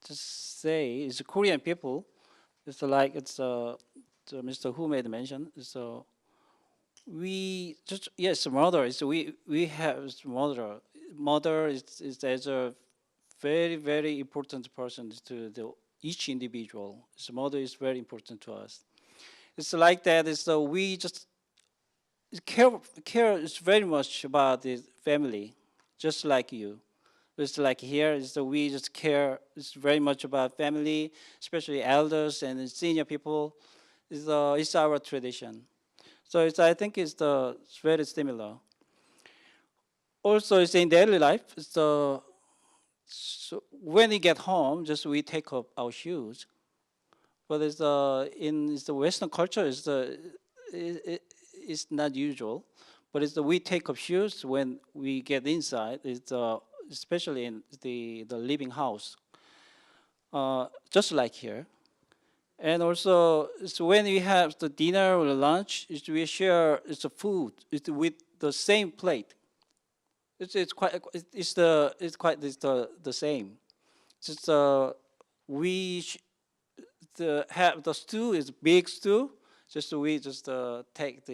Speaker 4: just say Korean people It's like the Mr. Who made mention. So we just yes, mother is we have mother. Mother is as a very important person to each individual. So mother is very important to us. It's like that. So we just care is very much about the family, just like you. It's like here is that we just care. It's very much about family, especially elders and senior people. It's our tradition. So I think it's very similar. Also, it's in daily life. So when we get home, just we take off our shoes. But in the Western culture, it's not usual. But we take off shoes when we get inside. Especially in the living house, just like here. And also, so when we have the dinner or the lunch, we share the food with the same plate. It's quite the same. Just have the stew is big stew. Just we just take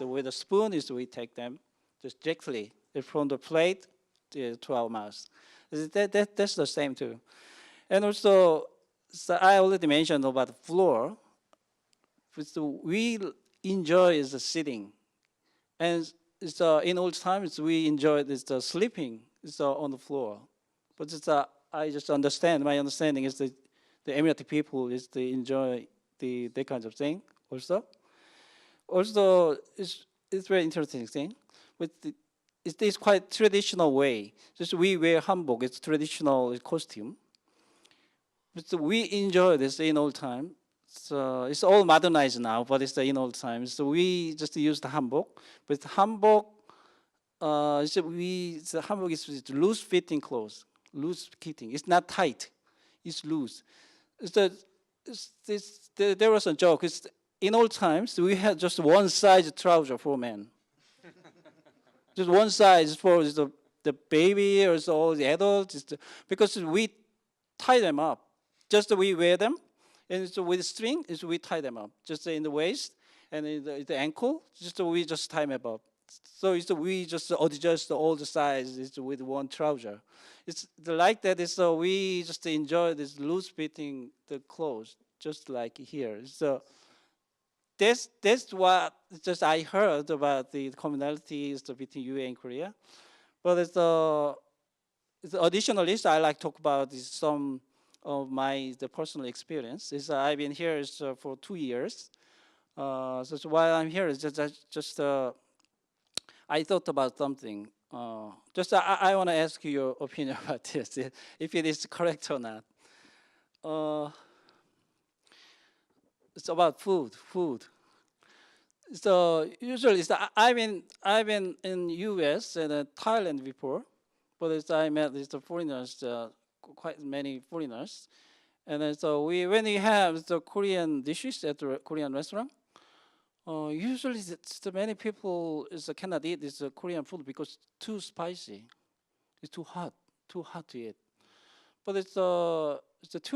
Speaker 4: with a spoon we take them just directly from the plate to our mouth. That's the same too. And also, so I already mentioned about the floor. So we enjoy the sitting, and in old times we enjoy sleeping on the floor. But I just understand. My understanding is that the Emirati people enjoy that kind of thing also. Also, it's very interesting thing. It's quite traditional way. Just we wear hanbok. It's traditional costume. But we enjoy this in old time. So it's all modernized now, but it's in old times. So we just use the hanbok. But hanbok, the hanbok is loose fitting clothes, loose fitting. It's not tight. It's loose. There was a joke. In old times we had just one size trouser for men. Just one size for the baby or all the adults, because we tie them up. Just we wear them, and so with string, we tie them up, just in the waist and in the ankle. We just tie them up. So we just adjust all the sizes with one trouser. It's like that. We just enjoy this loose fitting the clothes, just like here. So that's what just I heard about the commonalities between UAE and Korea. But additionally, I like to talk about some of the personal experience. I've been here for 2 years. So while I'm here, I thought about something. I want to ask you your opinion about this, if it is correct or not. It's about food. So usually, I've been in U.S. and Thailand before, but I met the foreigners, quite many foreigners, and then when we have the Korean dishes at the Korean restaurant, usually many people cannot eat this Korean food because it's too spicy, it's too hot to eat. But it's 2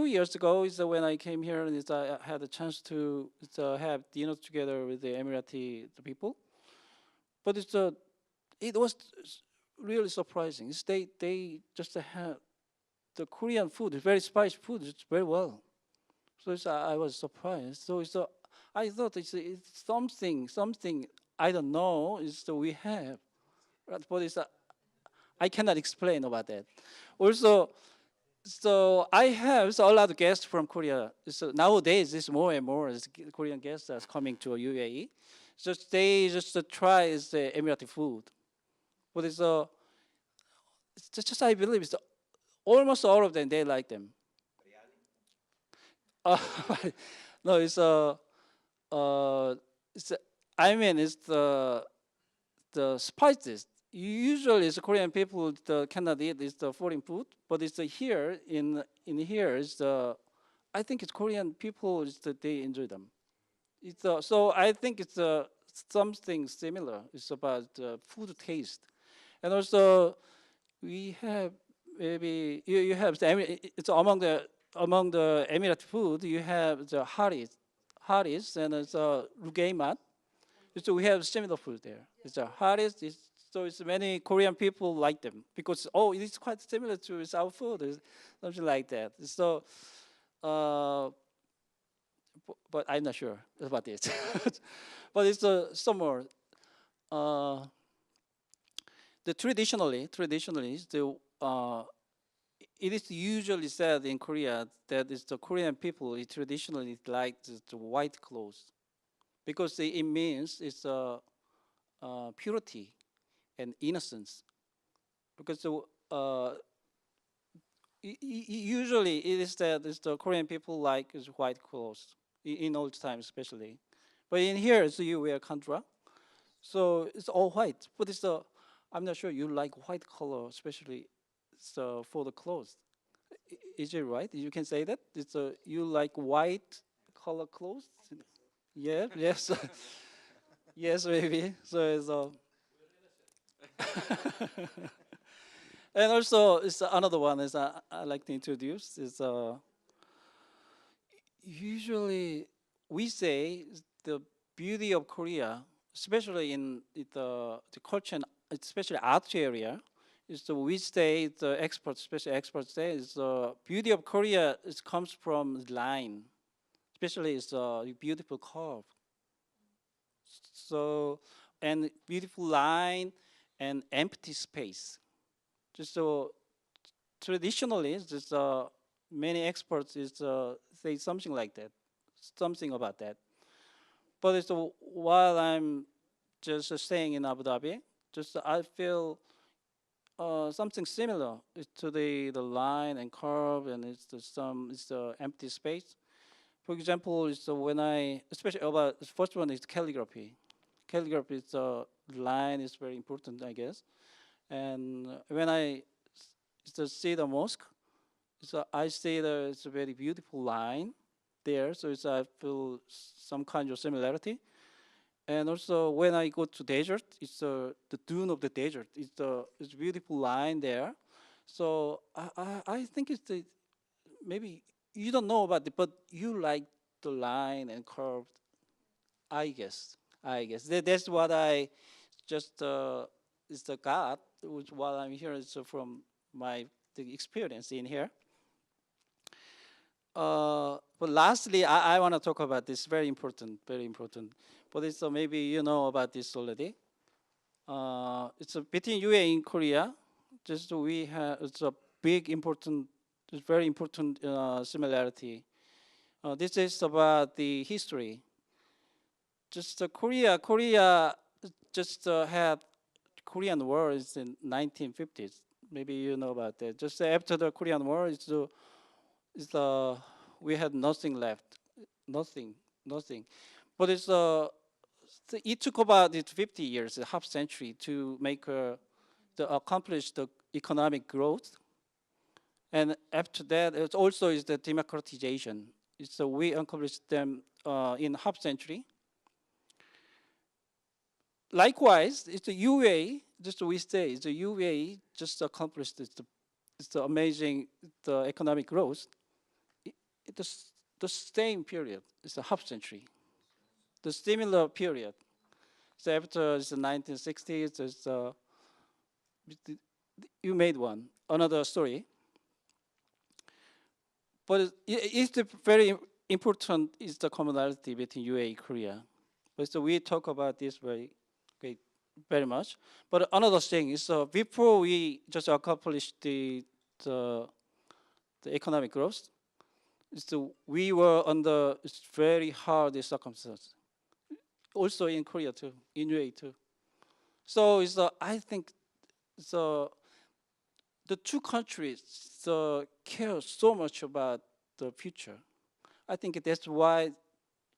Speaker 4: years ago when I came here and I had a chance to have dinner together with the Emirati people. But it was really surprising. They just have the Korean food, very spicy food, it's very well. So I was surprised. So I thought it's something I don't know we have, but I cannot explain about that. Also. So I have a lot of guests from Korea. So nowadays, it's more and more Korean guests that's coming to UAE. So they just try the Emirati food. But I believe almost all of them, they like them. No, it's the spices. Usually, Korean people cannot eat the foreign food, but here in here I think it's Korean people they enjoy them. So I think it's something similar. It's about food taste, and also we have maybe you have it's among the among the Emirati food, you have the haris and the rugemat. So we have similar food there. It's a haris. So it's many Korean people like them because it is quite similar to our food, something like that. So, but I'm not sure about this. But it's some more. Traditionally, it is usually said in Korea that it's the Korean people traditionally like the white clothes because it means it's purity and innocence. Because usually it is that it's the Korean people like is white clothes in old times especially, but in here so you wear kandra, so it's all white. But I'm not sure you like white color especially so for the clothes. Is it right? You can say that you like white color clothes. Yeah. Yes. Yes, maybe. So and also, it's another one is I like to introduce is usually we say the beauty of Korea, especially in the culture and especially art area, is we say the experts, especially experts say is the beauty of Korea comes from line, especially it's a beautiful curve. So and beautiful line and empty space. Just so traditionally, just many experts say something like that, something about that. But while I'm just staying in Abu Dhabi, just I feel something similar to the line and curve, and it's the empty space. For example, when especially about the first one is calligraphy. Calligraphy is line is very important, I guess. And when I see the mosque, so I see it's a very beautiful line there. So I feel some kind of similarity. And also when I go to desert, it's the dune of the desert. It's a beautiful line there. So I think maybe you don't know about it, but you like the line and curved. I guess. That's what I just is the God, which while I'm here is from the experience in here. But lastly, I want to talk about this very important, very important. But it's maybe you know about this already. It's between UAE and Korea. Just we have it's a big important, it's very important similarity. This is about the history. Just Korea just had Korean War is in 1950s. Maybe you know about that. Just after the Korean War, we had nothing left, nothing. But it took about 50 years, a half century, to to accomplish the economic growth. And after that, it also is the democratization. We accomplished them in half century. Likewise, it's the UAE, just we say, the UAE just accomplished the amazing economic growth. The same period, it's a half century. The similar period. So after the 1960s, you made another story. But it's very important is the commonality between UAE and Korea. So we talk about this very much. But another thing is before we just accomplished the economic growth, we were under very hard circumstances. Also in Korea too, in UAE too. So I think the two countries care so much about the future. I think that's why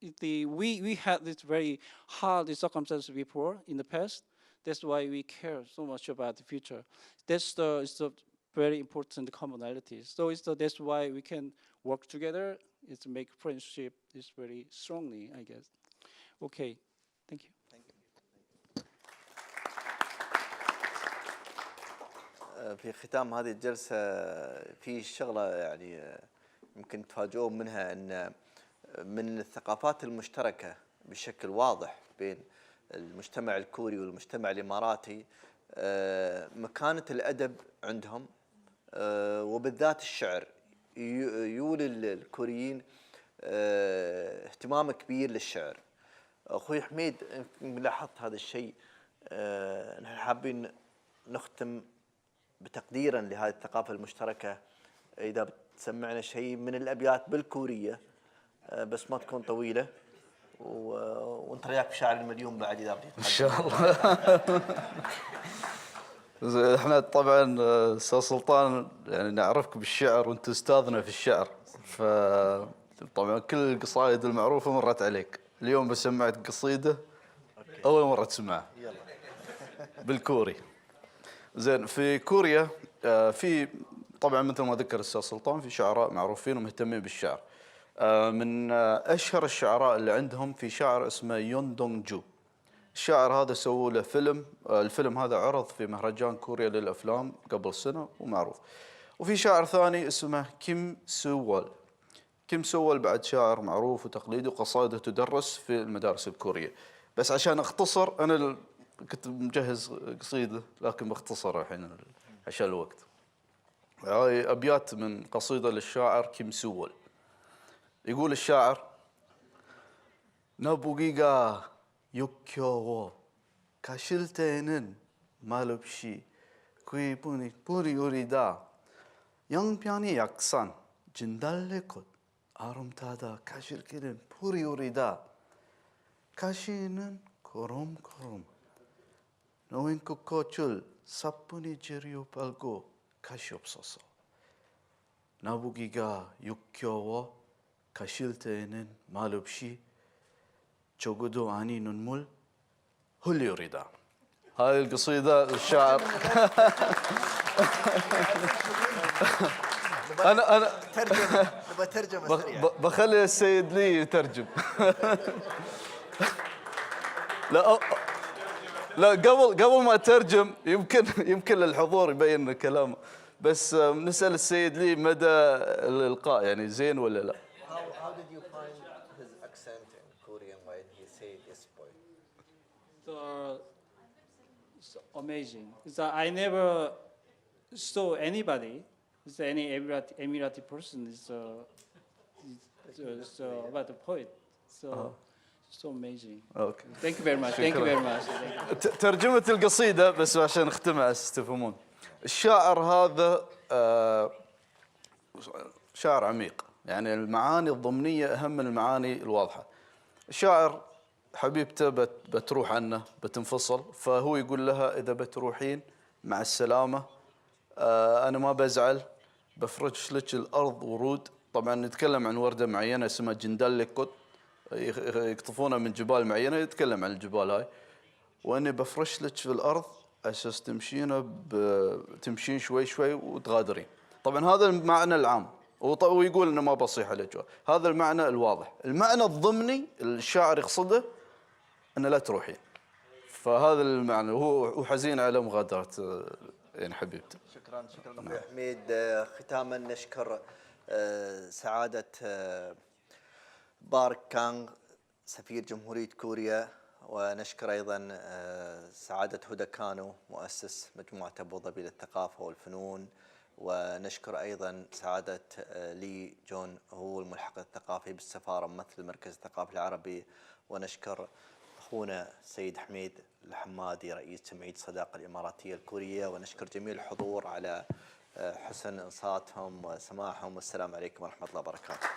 Speaker 4: we had this very hard circumstances before in the past. That's why we care so much about the future. That's the very important commonality. So that's why we can work together. It's make friendship is very strongly, I guess. Okay, thank you.
Speaker 1: في ختام هذه الجلسة في شغلة يعني يمكن تفاجئون منها أن من الثقافات المشتركة بشكل واضح بين المجتمع الكوري والمجتمع الإماراتي مكانة الأدب عندهم، وبالذات الشعر. يولي الكوريين اهتمام كبير للشعر. أخوي حميد، لاحظت هذا الشيء. نحن حابين نختم بتقديرا لهذه الثقافة المشتركة. إذا بتسمعنا شيء من الأبيات بالكورية بس ما تكون طويلة، وانت رياك بشعر المليون بعد إذا بديت.
Speaker 5: ان شاء الله. احنا طبعا استاذ سلطان يعني نعرفك بالشعر وانت استاذنا في الشعر، فطبعا كل القصائد المعروفة مرت عليك. اليوم بسمعك قصيدة أول مرة تسمعها بالكوري. زين، في كوريا في طبعا مثل ما ذكر الأستاذ سلطان في شعراء معروفين ومهتمين بالشعر. من أشهر الشعراء اللي عندهم في شاعر اسمه يون دونغ جو. الشاعر هذا سووا له فيلم، الفيلم هذا عرض في مهرجان كوريا للأفلام قبل سنة ومعروف. وفي شاعر ثاني اسمه كيم سوول. كيم سوول بعد شاعر معروف وتقليدي وقصائده تدرس في المدارس الكورية. بس عشان أختصر، أنا كنت مجهز قصيدة لكن بختصر الحين عشان الوقت. هاي أبيات من قصيدة للشاعر كيم سوول. يقول الشاعر: 나보기가 역겨워 가실 때에는 말없이 그이분이 뿌리우리다 양편이 약산 진달래꽃 아름다다 가실 길은 뿌리우리다 가시는 거름거름 노인꽃 꽃을 사뿐히 재료 빨고 가시옵소서. 나보기가 역겨워 가실 때에는 말없이 적어도 아니 눈물 흘리우리다. هاي القصيدة الشاعر. أنا
Speaker 1: ترجمة سريعة.
Speaker 5: بخلي السيد لي يترجم. لا قبل ما أترجم يمكن للحضور يبين كلامه، بس نسأل السيد لي مدى الإلقاء يعني زين ولا لا.
Speaker 1: How did you find his accent in Korean when he said yes boy?
Speaker 4: It's amazing. I never saw anybody, any Emirati person is about the poet. So amazing.
Speaker 5: أوكي.
Speaker 4: Thank you very much. Thank you very much.
Speaker 5: ترجمة القصيدة بس عشان نختمها تفهمون. الشاعر هذا شاعر عميق، يعني المعاني الضمنية أهم من المعاني الواضحة. الشاعر حبيبته بتروح عنه بتنفصل، فهو يقول لها إذا بتروحين مع السلامة، أنا ما بزعل، بفرش لك الأرض ورود. طبعا نتكلم عن وردة معينة اسمها جنداليكوت، يقطفونها من جبال معينة، يتكلم عن الجبال هاي. وأني بفرش لك في الأرض أساس تمشين شوي شوي وتغادرين. طبعا هذا المعنى العام، ويقول انه ما بصيح عليك. هذا المعنى الواضح. المعنى الضمني الشاعر يقصده انه لا تروحين. فهذا المعنى، وهو حزين على مغادرة يعني حبيبته.
Speaker 1: شكرا اخوي حميد. ختاما نشكر سعادة بارك كانغ سفير جمهورية كوريا، ونشكر ايضا سعادة هدى كانو مؤسس مجموعة ابو ظبي للثقافة والفنون، ونشكر أيضا سعادة لي جون هو الملحق الثقافي بالسفارة ممثل مركز الثقافة العربي، ونشكر أخونا سيد حميد الحمادي رئيس جمعية الصداقة الإماراتية الكورية، ونشكر جميع الحضور على حسن إنصاتهم وسماعهم، والسلام عليكم ورحمة الله وبركاته.